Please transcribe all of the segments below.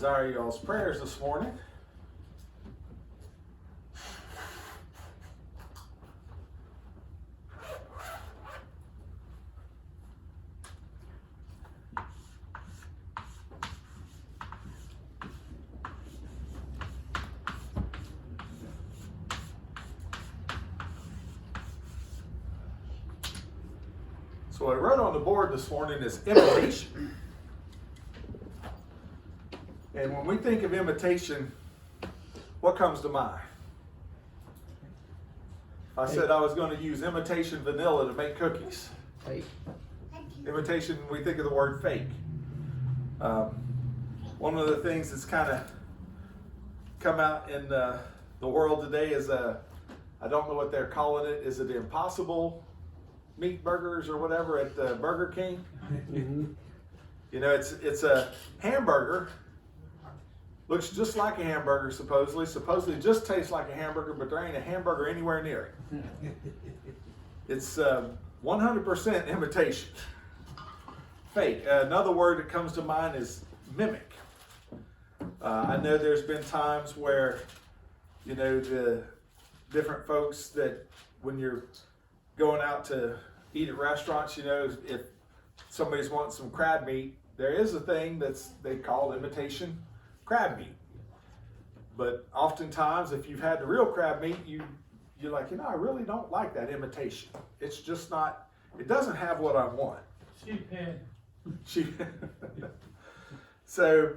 desire y'all's prayers this morning. So what I wrote on the board this morning is imitation. And when we think of imitation, what comes to mind? I said I was going to use imitation vanilla to make cookies. Fake. Imitation, we think of the word fake. One of the things that's kind of come out in the world today is I don't know what they're calling it. Is it the Impossible meat burgers or whatever at Burger King? Mm-hmm. You know, it's a hamburger. Looks just like a hamburger, supposedly. Supposedly just tastes like a hamburger, but there ain't a hamburger anywhere near it. It's 100% imitation. Fake. Another word that comes to mind is mimic. I know there's been times where, you know, the different folks that when you're going out to eat at restaurants, you know, if somebody's wanting some crab meat, there is a thing they call imitation crab meat. But oftentimes, if you've had the real crab meat, you're like, you know, I really don't like that imitation. It's just not, it doesn't have what I want. Sheephead. So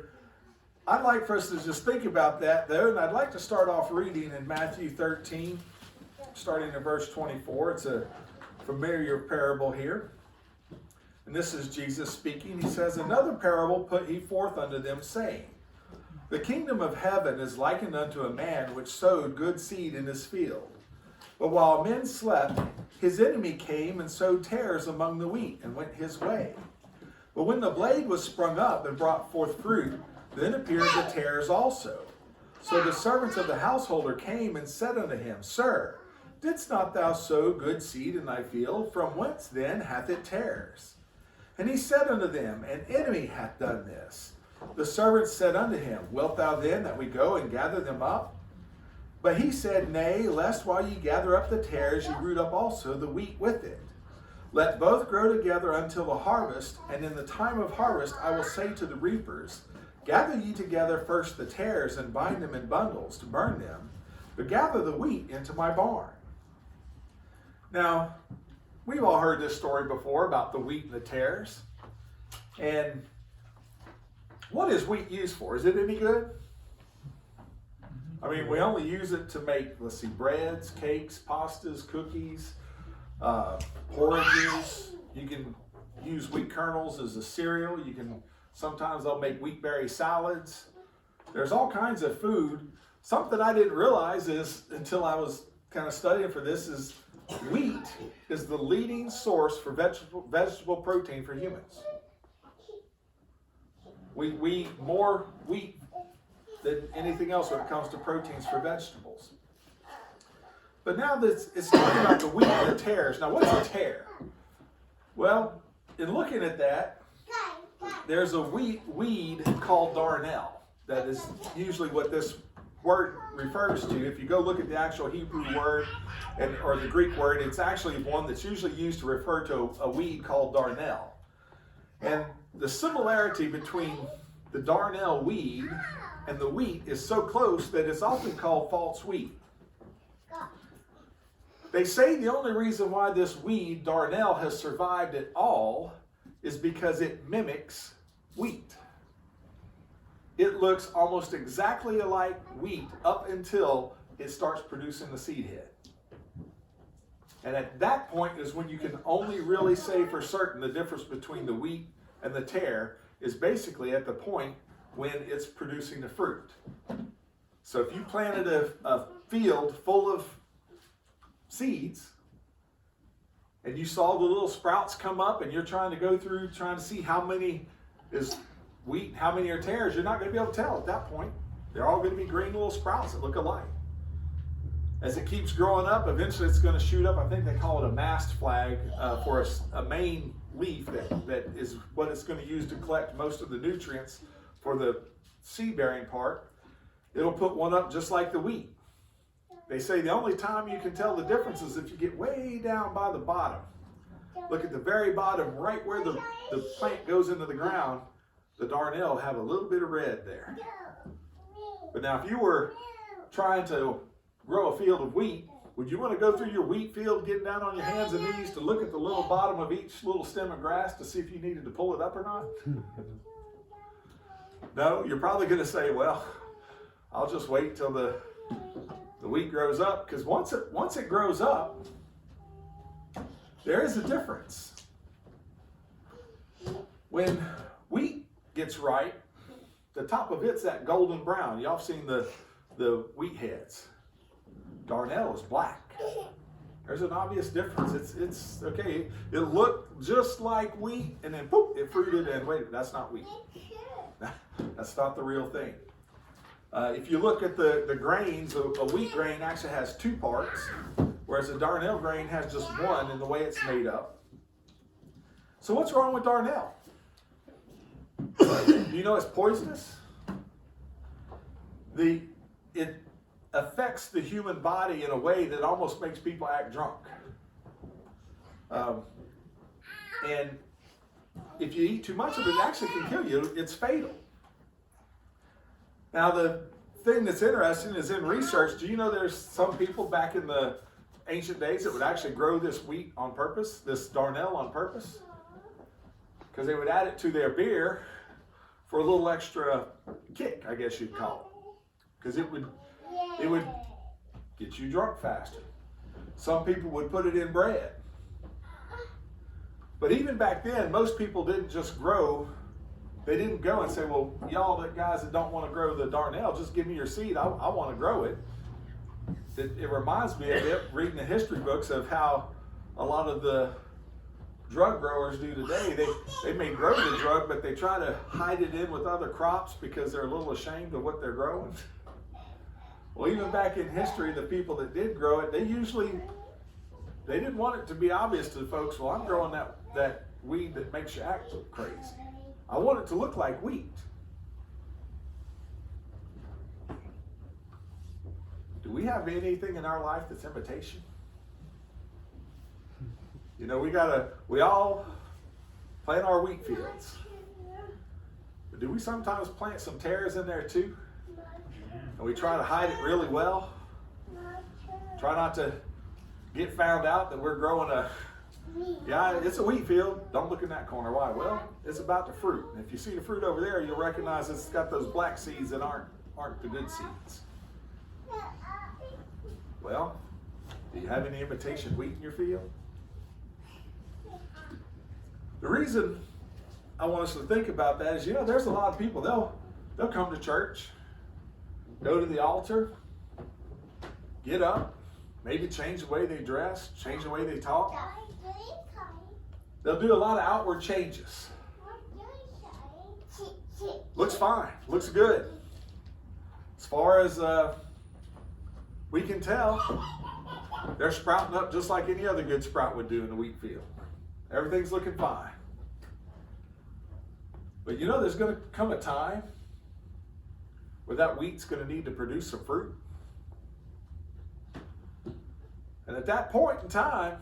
I'd like for us to just think about that, though, and I'd like to start off reading in Matthew 13, starting in verse 24. It's a familiar parable here. And this is Jesus speaking. He says, "Another parable put he forth unto them, saying, The kingdom of heaven is likened unto a man which sowed good seed in his field. But while men slept, his enemy came and sowed tares among the wheat, and went his way. But when the blade was sprung up and brought forth fruit, then appeared the tares also. So the servants of the householder came and said unto him, Sir, didst not thou sow good seed in thy field? From whence then hath it tares? And he said unto them, An enemy hath done this. The servants said unto him, Wilt thou then that we go and gather them up? But he said, Nay, lest while ye gather up the tares, ye root up also the wheat with it. Let both grow together until the harvest, and in the time of harvest I will say to the reapers, Gather ye together first the tares, and bind them in bundles to burn them, but gather the wheat into my barn. Now, we've all heard this story before about the wheat and the tares. And what is wheat used for? Is it any good? I mean, we only use it to make, let's see, breads, cakes, pastas, cookies, porridges. You can use wheat kernels as a cereal. You can, sometimes they'll make wheat berry salads. There's all kinds of food. Something I didn't realize is, until I was kind of studying for this, is wheat is the leading source for vegetable protein for humans. We eat more wheat than anything else when it comes to proteins for vegetables. But now that it's talking about the wheat and the tares. Now, what's a tare? Well, in looking at that, there's a weed called darnel. That is usually what this word refers to. If you go look at the actual Hebrew word or the Greek word, it's actually one that's usually used to refer to a weed called darnel. And the similarity between the darnel weed and the wheat is so close that it's often called false wheat. They say the only reason why this weed, darnel, has survived at all is because it mimics wheat. It looks almost exactly like wheat up until it starts producing the seed head. And at that point is when you can only really say for certain the difference between the wheat and the tare is basically at the point when it's producing the fruit. So if you planted a field full of seeds and you saw the little sprouts come up and you're trying to go through trying to see how many is wheat, how many are tares, you're not going to be able to tell at that point. They're all going to be green little sprouts that look alike. As it keeps growing up, eventually it's going to shoot up. I think they call it a mast flag for a main leaf that is what it's going to use to collect most of the nutrients for the seed-bearing part, it'll put one up just like the wheat. They say the only time you can tell the difference is if you get way down by the bottom. Look at the very bottom, right where the plant goes into the ground, the darnel have a little bit of red there. But now if you were trying to grow a field of wheat, would you want to go through your wheat field getting down on your hands and knees to look at the little bottom of each little stem of grass to see if you needed to pull it up or not? No, you're probably going to say, well, I'll just wait till the wheat grows up, because once it grows up, there is a difference. When wheat gets ripe, the top of it's that golden brown. Y'all have seen the wheat heads. Darnel is black. There's an obvious difference. It's okay. It looked just like wheat, and then poof, it fruited, and wait, that's not wheat. That's not the real thing. If you look at the grains, a wheat grain actually has two parts, whereas a darnel grain has just one in the way it's made up. So what's wrong with darnel? Do you know it's poisonous? It affects the human body in a way that almost makes people act drunk. And if you eat too much of it, it actually can kill you. It's fatal. Now, the thing that's interesting is in research, do you know there's some people back in the ancient days that would actually grow this wheat on purpose, this darnel on purpose? Because they would add it to their beer for a little extra kick, I guess you'd call it. Because it would get you drunk faster. Some people would put it in bread. But even back then, most people didn't just grow. They didn't go and say, well, y'all the guys that don't want to grow the darnel, just give me your seed. I want to grow it. It reminds me a bit, reading the history books, of how a lot of the drug growers do today. They may grow the drug, but they try to hide it in with other crops because they're a little ashamed of what they're growing. Well, even back in history, the people that did grow it, they didn't want it to be obvious to the folks, well, I'm growing that weed that makes you act crazy. I want it to look like wheat. Do we have anything in our life that's imitation? You know, we all plant our wheat fields. But do we sometimes plant some tares in there too? And we try to hide it really well? Try not to get found out that we're growing it's a wheat field. Don't look in that corner. Why? Well, it's about the fruit. And if you see the fruit over there, you'll recognize it's got those black seeds that aren't the good seeds. Well, do you have any imitation wheat in your field? The reason I want us to think about that is, there's a lot of people, they'll come to church, go to the altar, get up, maybe change the way they dress, change the way they talk. They'll do a lot of outward changes. Looks fine, looks good. As far as we can tell, they're sprouting up just like any other good sprout would do in the wheat field. Everything's looking fine. But there's going to come a time where that wheat's going to need to produce some fruit. And at that point in time,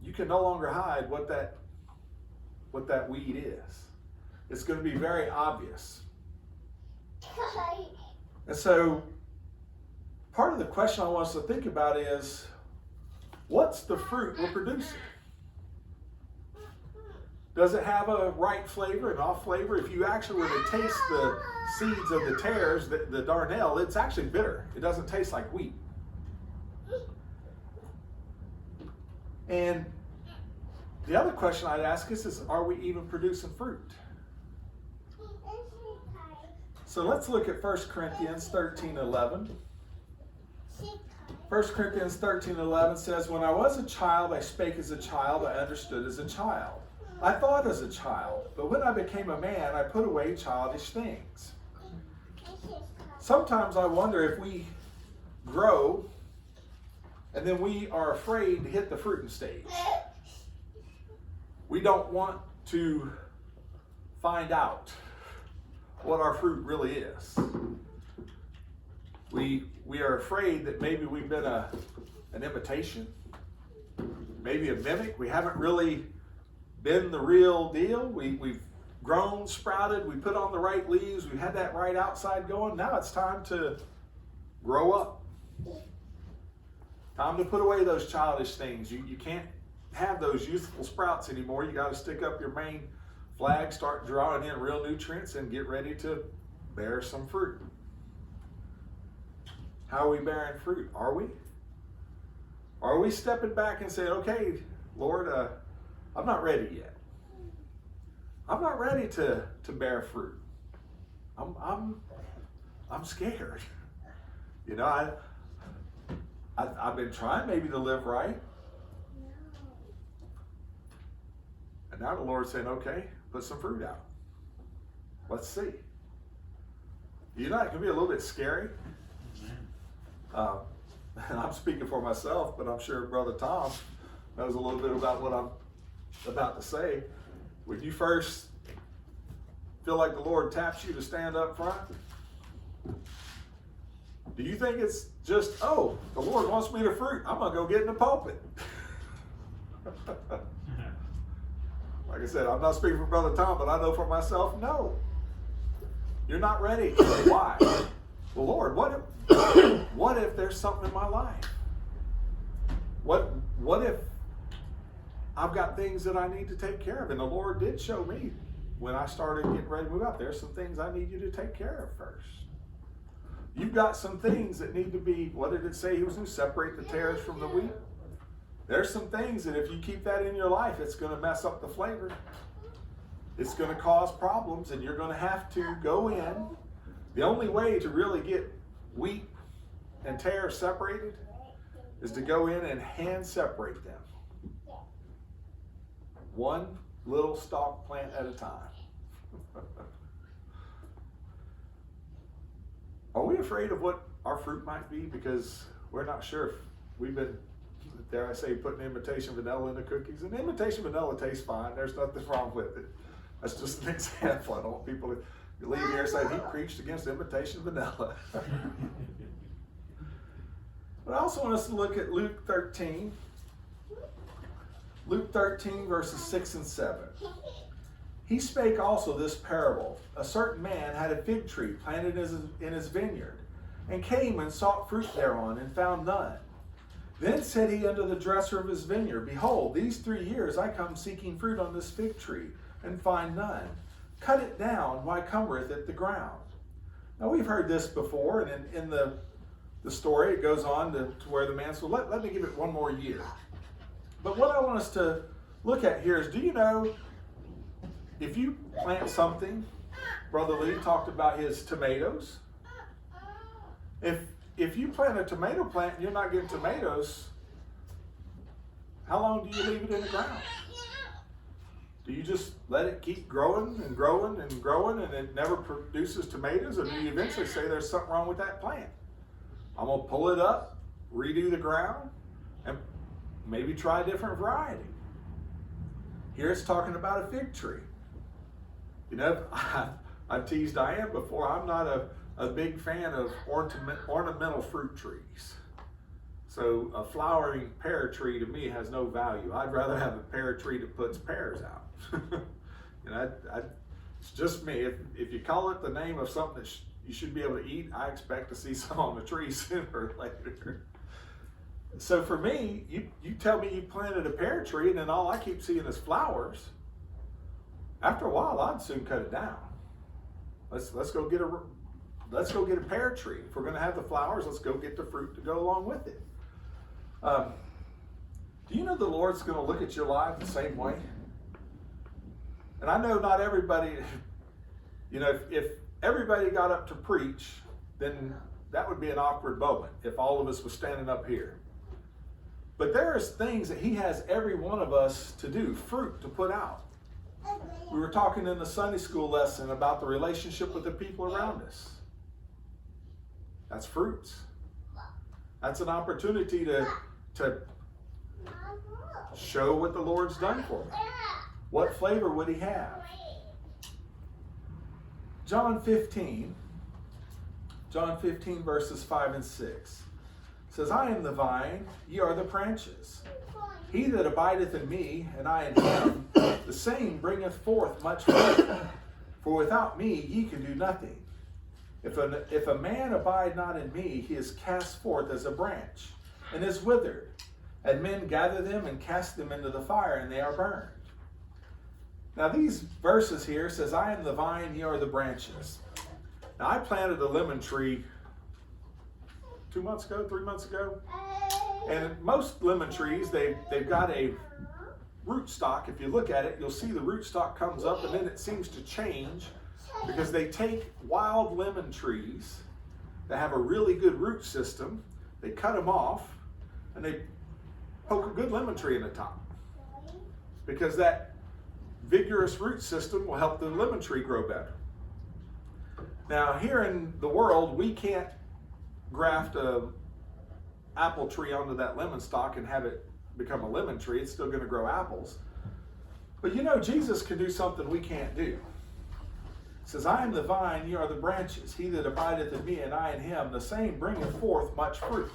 you can no longer hide what that weed is. It's going to be very obvious. And so, part of the question I want us to think about is, what's the fruit we're producing? Does it have a right flavor, an off flavor? If you actually were to taste the seeds of the tares, the darnel, it's actually bitter. It doesn't taste like wheat. And the other question I'd ask us is, are we even producing fruit? So let's look at 1 Corinthians 13:11. 1 Corinthians 13:11 says, when I was a child, I spake as a child, I understood as a child. I thought as a child, but when I became a man, I put away childish things. Sometimes I wonder if we grow and then we are afraid to hit the fruiting stage. We don't want to find out what our fruit really is. We are afraid that maybe we've been an imitation, maybe a mimic. We haven't really been the real deal. We've grown, sprouted, we put on the right leaves, we had that right outside going. Now it's time to grow up. Time to put away those childish things. You can't have those youthful sprouts anymore. You got to stick up your main flag, start drawing in real nutrients, and get ready to bear some fruit. How are we bearing fruit? Are we? Are we stepping back and saying, okay, Lord, I'm not ready yet. I'm not ready to bear fruit. I'm scared. You know, I've been trying maybe to live right. And now the Lord's saying, okay, put some fruit out. Let's see. You know, it can be a little bit scary. And I'm speaking for myself, but I'm sure Brother Tom knows a little bit about what I'm about to say. When you first feel like the Lord taps you to stand up front, do you think it's just, oh, the Lord wants me to fruit, I'm going to go get in the pulpit? Like I said, I'm not speaking for Brother Tom, but I know for myself, no. You're not ready. Why? Well, Lord, what if there's something in my life? What if I've got things that I need to take care of? And the Lord did show me when I started getting ready to move out. There's some things I need you to take care of first. You've got some things that need to be, what did it say he was going to separate the tares from the wheat? There's some things that if you keep that in your life, it's going to mess up the flavor. It's going to cause problems, and you're going to have to go in. The only way to really get wheat and tares separated is to go in and hand separate them. One little stalk plant at a time. Are we afraid of what our fruit might be? Because we're not sure if we've been, dare I say, putting imitation vanilla in the cookies. And imitation vanilla tastes fine. There's nothing wrong with it. That's just an example. I don't want people to leave here saying he preached against imitation vanilla. But I also want us to look at Luke 13. Luke 13, verses 6 and 7. He spake also this parable. A certain man had a fig tree planted in his vineyard, and came and sought fruit thereon, and found none. Then said he unto the dresser of his vineyard, Behold, these 3 years I come seeking fruit on this fig tree, and find none. Cut it down, why cumbereth it the ground? Now we've heard this before, and in the story it goes on to where the man said, let me give it 1 more year. But what I want us to look at here is, do you know, if you plant something, Brother Lee talked about his tomatoes. If you plant a tomato plant and you're not getting tomatoes, how long do you leave it in the ground? Do you just let it keep growing and growing and growing and it never produces tomatoes? Or do you eventually say there's something wrong with that plant? I'm going to pull it up, redo the ground, and maybe try a different variety. Here it's talking about a fig tree. You know, I've teased Diane before, I'm not a big fan of ornamental fruit trees. So a flowering pear tree to me has no value. I'd rather have a pear tree that puts pears out. And it's just me. If you call it the name of something that you should be able to eat, I expect to see some on the tree sooner or later. So for me, you tell me you planted a pear tree and then all I keep seeing is flowers. After a while, I'd soon cut it down. Let's go get a pear tree. If we're going to have the flowers, let's go get the fruit to go along with it. Do you know the Lord's going to look at your life the same way? And I know not everybody, you know, if everybody got up to preach, then that would be an awkward moment if all of us was standing up here. But there's things that he has every one of us to do, fruit to put out. We were talking in the Sunday school lesson about the relationship with the people around us. That's fruits. That's an opportunity to show what the Lord's done for me. What flavor would he have? John 15 verses 5 and 6 says, I am the vine, ye are the branches. He that abideth in me, and I in him, the same bringeth forth much fruit. For without me ye can do nothing. If a man abide not in me, he is cast forth as a branch, and is withered. And men gather them and cast them into the fire, and they are burned. Now these verses here says, I am the vine, ye are the branches. Now I planted a lemon tree 3 months ago. And most lemon trees, they've got a rootstock. If you look at it, you'll see the rootstock comes up and then it seems to change because they take wild lemon trees that have a really good root system, they cut them off, and they poke a good lemon tree in the top. Because that vigorous root system will help the lemon tree grow better. Now here in the world, we can't graft a apple tree onto that lemon stalk and have it become a lemon tree. It's still going to grow apples. But you know, Jesus can do something we can't do. It says, I am the vine, ye are the branches. He that abideth in me, and I in him, the same bringeth forth much fruit.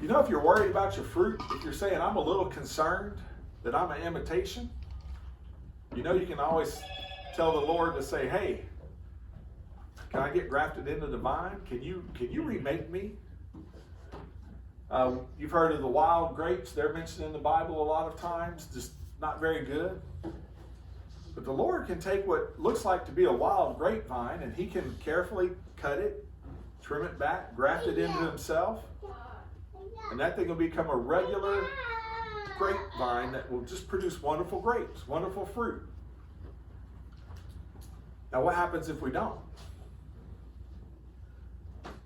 You know, if you're worried about your fruit, if you're saying, I'm a little concerned that I'm an imitation, you know, you can always tell the Lord to say, hey, can I get grafted into the vine? Can you remake me? You've heard of the wild grapes. They're mentioned in the Bible a lot of times. Just not very good. But the Lord can take what looks like to be a wild grapevine and he can carefully cut it, trim it back, graft it into himself. And that thing will become a regular grapevine that will just produce wonderful grapes, wonderful fruit. Now what happens if we don't?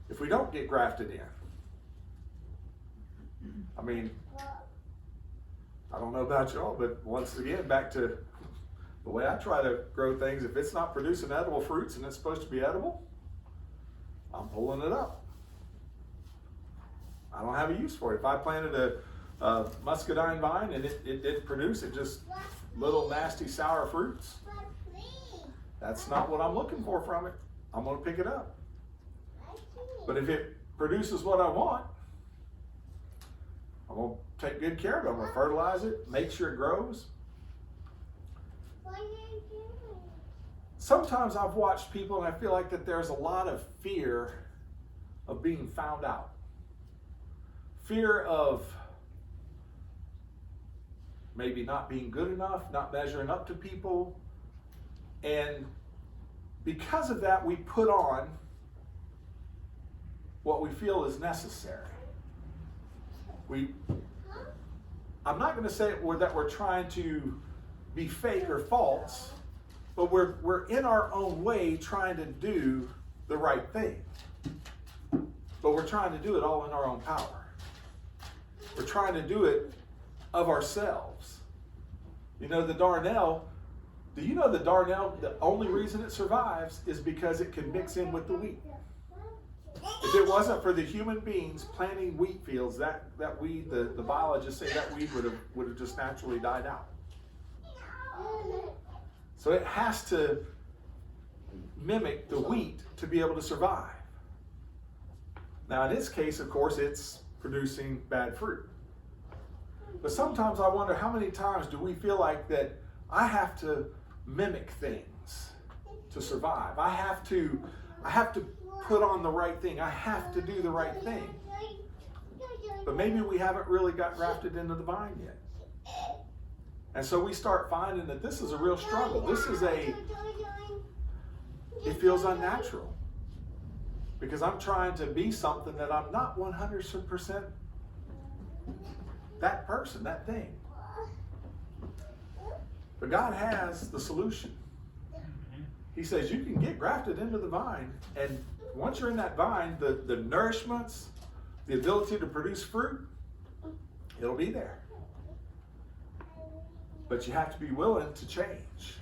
If we don't get grafted in? I mean, I don't know about y'all, but once again, back to the way I try to grow things, if it's not producing edible fruits and it's supposed to be edible, I'm pulling it up. I don't have a use for it. If I planted a muscadine vine and it didn't produce, it just little nasty sour fruits, that's not what I'm looking for from it. I'm going to pick it up. But if it produces what I want, I'm going to take good care of it. I'm going to fertilize it, make sure it grows. Sometimes I've watched people and I feel like that there's a lot of fear of being found out. Fear of maybe not being good enough, not measuring up to people. And because of that, we put on what we feel is necessary. I'm not going to say that we're trying to be fake or false, but we're in our own way trying to do the right thing. But we're trying to do it all in our own power. We're trying to do it of ourselves. You know, the darnel, do you know the darnel, the only reason it survives is because it can mix in with the wheat. If it wasn't for the human beings planting wheat fields, that weed, the biologists say that weed would have just naturally died out. So it has to mimic the wheat to be able to survive. Now in its case, of course, it's producing bad fruit. But sometimes I wonder how many times do we feel like that I have to mimic things to survive. I have to put on the right thing. I have to do the right thing. But maybe we haven't really got grafted into the vine yet. And so we start finding that this is a real struggle. It feels unnatural. Because I'm trying to be something that I'm not 100% that person, that thing. But God has the solution. He says you can get grafted into the vine, and once you're in that vine, the nourishments, the ability to produce fruit, it'll be there. But you have to be willing to change.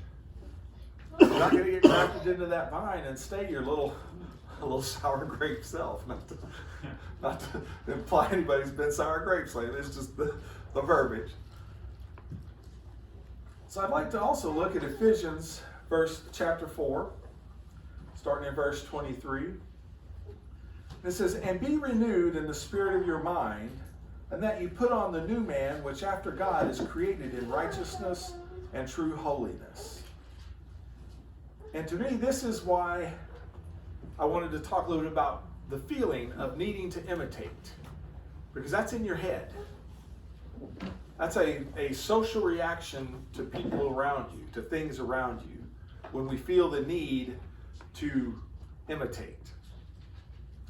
You're not going to get grafted into that vine and stay your little sour grape self. Not to imply anybody's been sour grapes lately. It's just the verbiage. So I'd like to also look at Ephesians chapter 4, starting in verse 23. It says, "And be renewed in the spirit of your mind, and that you put on the new man, which after God is created in righteousness and true holiness." And to me, this is why I wanted to talk a little bit about the feeling of needing to imitate. Because that's in your head. That's a social reaction to people around you, to things around you, when we feel the need to imitate.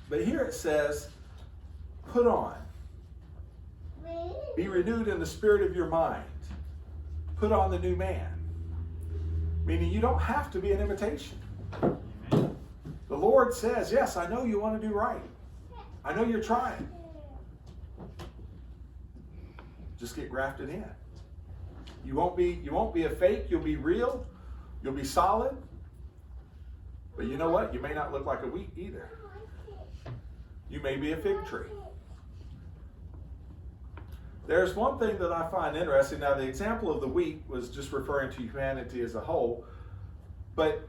But here it says, put on. Be renewed in the spirit of your mind. Put on the new man. Meaning you don't have to be an imitation. The Lord says, yes, I know you want to do right. I know you're trying. Just get grafted in. You won't be a fake, you'll be real, you'll be solid. But you know what? You may not look like a wheat either. You may be a fig tree. There's one thing that I find interesting. Now, the example of the wheat was just referring to humanity as a whole. But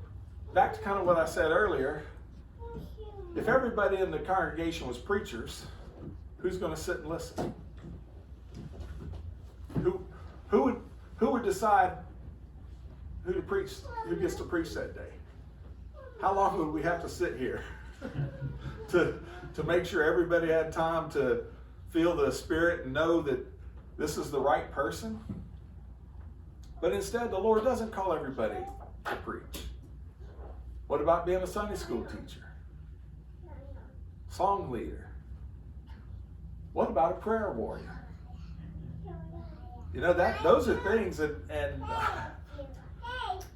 back to kind of what I said earlier, if everybody in the congregation was preachers, who's going to sit and listen? Who would decide who gets to preach that day? How long would we have to sit here to make sure everybody had time to feel the Spirit and know that this is the right person? But instead, the Lord doesn't call everybody to preach. What about being a Sunday school teacher? Song leader? What about a prayer warrior? You know, those are things and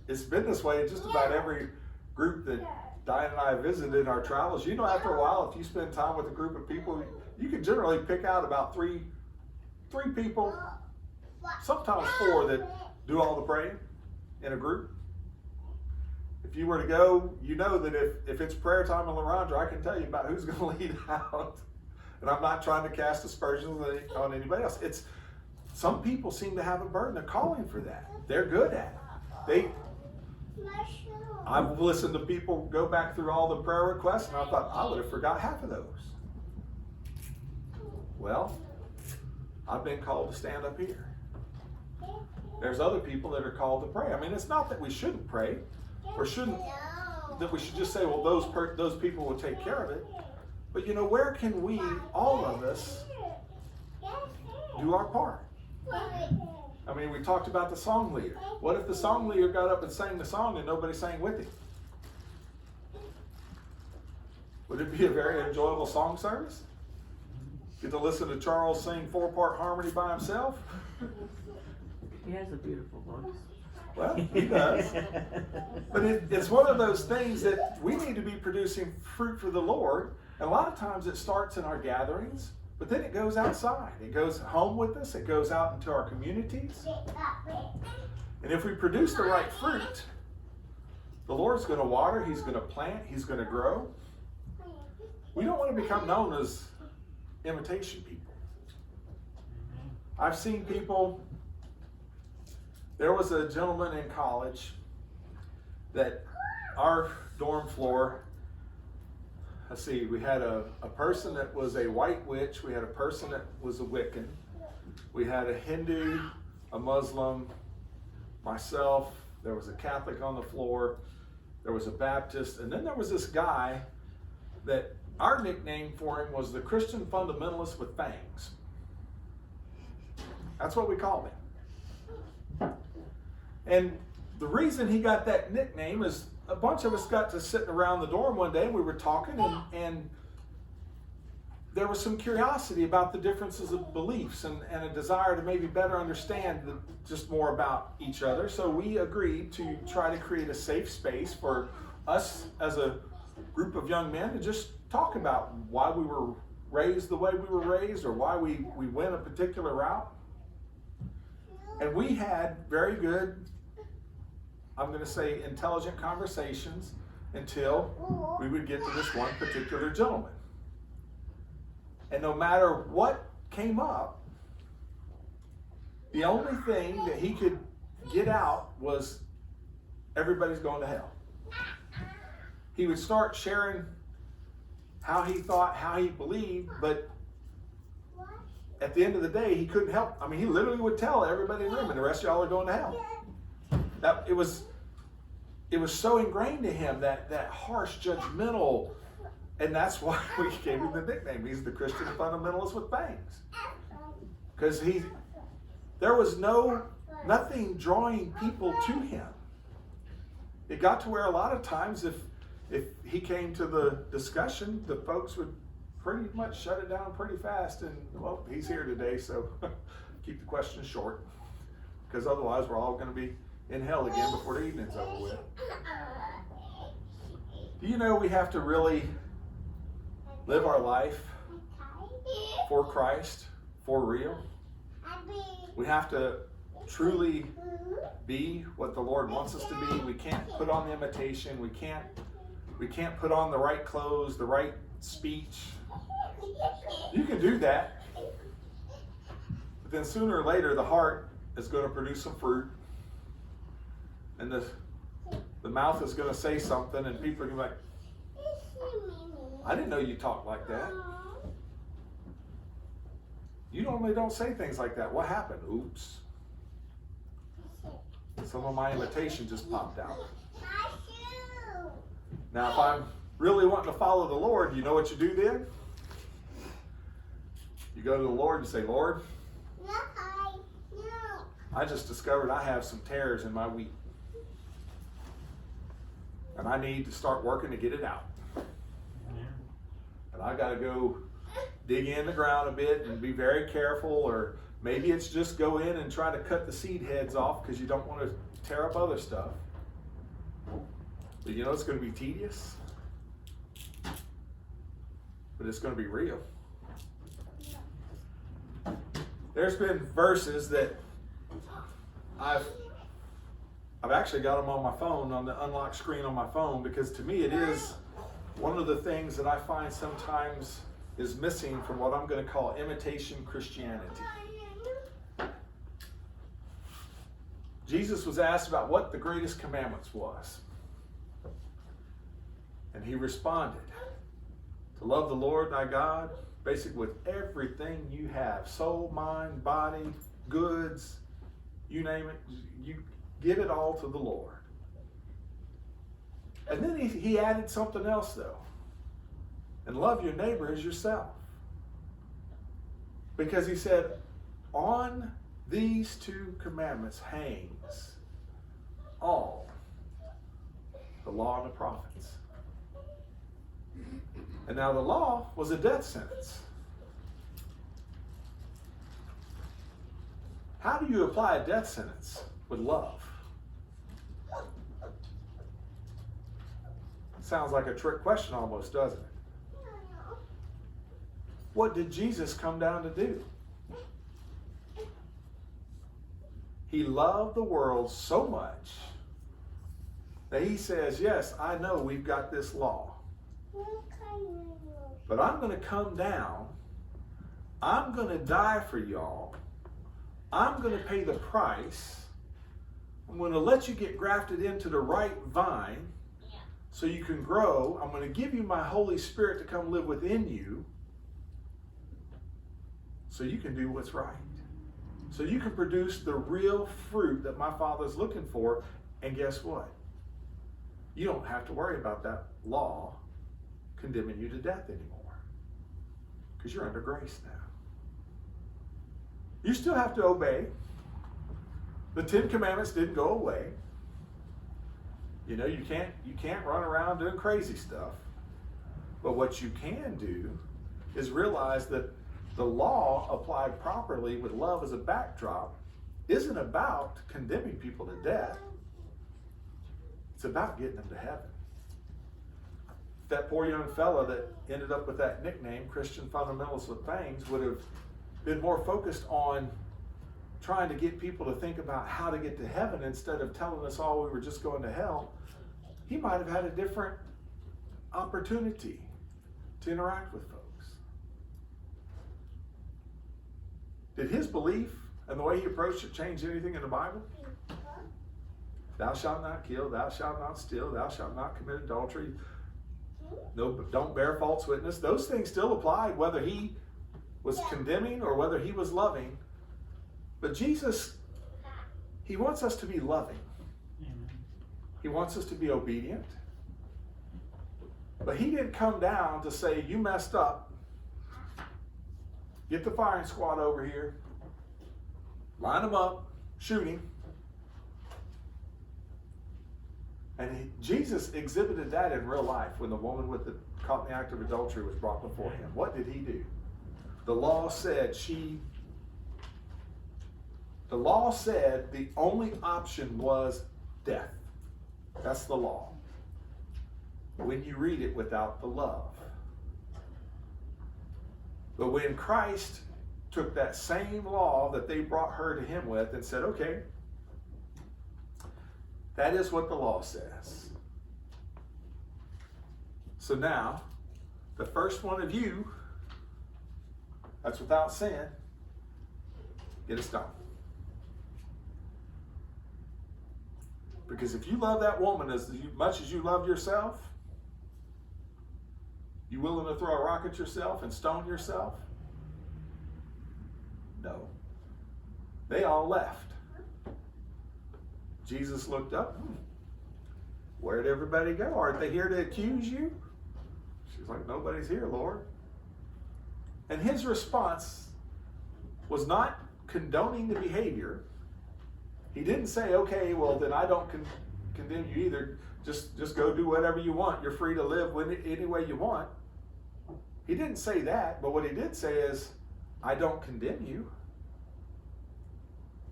it's been this way in just about every group that Diane and I visited in our travels. You know, after a while, if you spend time with a group of people, you can generally pick out about three people, sometimes 4, that do all the praying in a group. If you were to go, you know that if it's prayer time in LaRondra, I can tell you about who's going to lead out. And I'm not trying to cast aspersions on anybody else. Some people seem to have a burden, a calling for that. They're good at it. I've listened to people go back through all the prayer requests, and I thought, I would have forgot half of those. Well, I've been called to stand up here. There's other people that are called to pray. I mean, it's not that we shouldn't pray, or that we should just say, well, those people will take care of it. But you know, where can we, all of us, do our part? I mean, we talked about the song leader. What if the song leader got up and sang the song and nobody sang with him? Would it be a very enjoyable song service? Get to listen to Charles sing 4-part harmony by himself? He has a beautiful voice. Well, he does. But it's one of those things that we need to be producing fruit for the Lord. And a lot of times it starts in our gatherings. But then it goes outside. It goes home with us. It goes out into our communities. And if we produce the right fruit, the Lord's going to water. He's going to plant. He's going to grow. We don't want to become known as imitation people. I've seen people. There was a gentleman in college that our dorm floor, let's see, we had a person that was a white witch. We had a person that was a Wiccan. We had a Hindu, a Muslim, myself. There was a Catholic on the floor. There was a Baptist. And then there was this guy that our nickname for him was the Christian fundamentalist with fangs. That's what we called him. And the reason he got that nickname is a bunch of us got to sitting around the dorm one day and we were talking and there was some curiosity about the differences of beliefs and a desire to maybe better understand just more about each other. So we agreed to try to create a safe space for us as a group of young men to just talk about why we were raised the way we were raised or why we went a particular route. And we had very good, I'm going to say, intelligent conversations until we would get to this one particular gentleman. And no matter what came up, the only thing that he could get out was everybody's going to hell. He would start sharing how he thought, how he believed, but at the end of the day, he couldn't help. I mean, he literally would tell everybody in the room, and the rest of y'all are going to hell. It was so ingrained to him, that harsh, judgmental, and that's why we gave him the nickname. He's the Christian fundamentalist with bangs. Because there was nothing drawing people to him. It got to where a lot of times if he came to the discussion, the folks would pretty much shut it down pretty fast, and well, he's here today, so keep the questions short, because otherwise we're all going to be in hell again before the evening's over with. Do you know we have to really live our life for Christ, for real? We have to truly be what the Lord wants us to be. We can't put on the imitation. We can't put on the right clothes, the right speech. You can do that, but then sooner or later the heart is going to produce some fruit, and the mouth is going to say something, and people are going to be like, I didn't know you talked like that. You normally don't say things like that. What happened? Oops. Some of my imitation just popped out. Now, if I'm really wanting to follow the Lord, you know what you do then? You go to the Lord and say, Lord, I just discovered I have some tares in my wheat, and I need to start working to get it out. And I got to go dig in the ground a bit and be very careful, or maybe it's just go in and try to cut the seed heads off because you don't want to tear up other stuff. But you know it's going to be tedious, but it's going to be real. There's been verses that I've actually got them on my phone, on the unlock screen on my phone, because to me it is one of the things that I find sometimes is missing from what I'm going to call imitation Christianity. Jesus was asked about what the greatest commandments was. And he responded, to love the Lord thy God, basically with everything you have, soul, mind, body, goods, you name it, you give it all to the Lord. And then he added something else though. And love your neighbor as yourself. Because he said, on these two commandments hangs all the law and the prophets. And now the law was a death sentence. How do you apply a death sentence with love? Sounds like a trick question almost, doesn't it? What did Jesus come down to do? He loved the world so much that he says, yes, I know we've got this law, but I'm going to come down. I'm going to die for y'all. I'm going to pay the price. I'm going to let you get grafted into the right vine so you can grow. I'm going to give you my Holy Spirit to come live within you so you can do what's right. So you can produce the real fruit that my Father's looking for. And guess what? You don't have to worry about that law condemning you to death anymore, because you're under grace now. You still have to obey. The 10 Commandments didn't go away. You know, you can't run around doing crazy stuff. But what you can do is realize that the law applied properly with love as a backdrop isn't about condemning people to death. It's about getting them to heaven. That poor young fella that ended up with that nickname, Christian fundamentalist with fangs, would have been more focused on trying to get people to think about how to get to heaven instead of telling us all we were just going to hell. He might have had a different opportunity to interact with folks. Did his belief and the way he approached it change anything in the Bible? Thou shalt not kill, thou shalt not steal, thou shalt not commit adultery. No, don't bear false witness. Those things still applied whether he was condemning or whether he was loving. But Jesus, he wants us to be loving. He wants us to be obedient. But he didn't come down to say, you messed up. Get the firing squad over here. Line them up. Shoot him. And Jesus exhibited that in real life when the woman caught in the act of adultery was brought before him. What did he do? The law said the only option was death. That's the law. When you read it without the love. But when Christ took that same law that they brought her to him with and said, okay, that is what the law says. So now, the first one of you that's without sin, get a stone. Because if you love that woman as much as you love yourself, you willing to throw a rock at yourself and stone yourself? No. They all left. Jesus looked up. Where'd everybody go? Aren't they here to accuse you? She's like, nobody's here, Lord. And his response was not condoning the behavior. He didn't say, okay, well, then I don't condemn you either. Just go do whatever you want. You're free to live any way you want. He didn't say that, but what he did say is, I don't condemn you.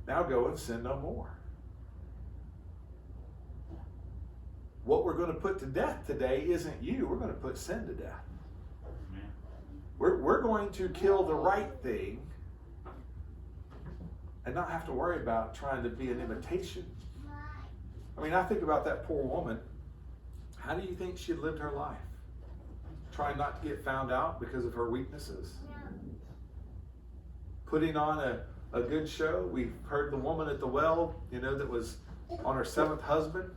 Now go and sin no more. What we're going to put to death today isn't you. We're going to put sin to death. We're going to kill the right thing and not have to worry about trying to be an imitation. I mean, I think about that poor woman. How do you think she lived her life? Trying not to get found out because of her weaknesses. Putting on a good show. We heard the woman at the well, that was on her 7th husband.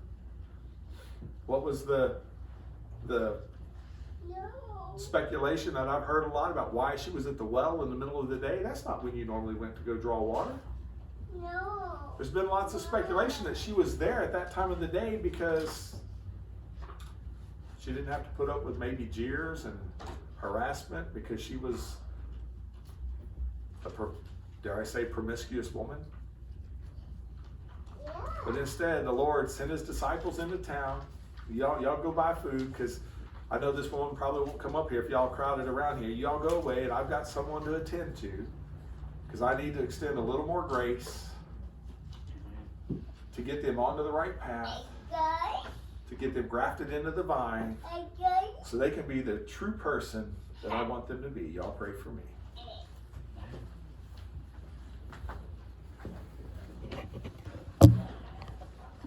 What was the speculation that I've heard a lot about why she was at the well in the middle of the day? That's not when you normally went to go draw water. No. There's been lots of speculation that she was there at that time of the day because she didn't have to put up with maybe jeers and harassment because she was dare I say, promiscuous woman. Yeah. But instead, the Lord sent his disciples into town. Y'all go buy food because I know this woman probably won't come up here if y'all crowded around here. Y'all go away and I've got someone to attend to because I need to extend a little more grace to get them onto the right path, to get them grafted into the vine so they can be the true person that I want them to be. Y'all pray for me.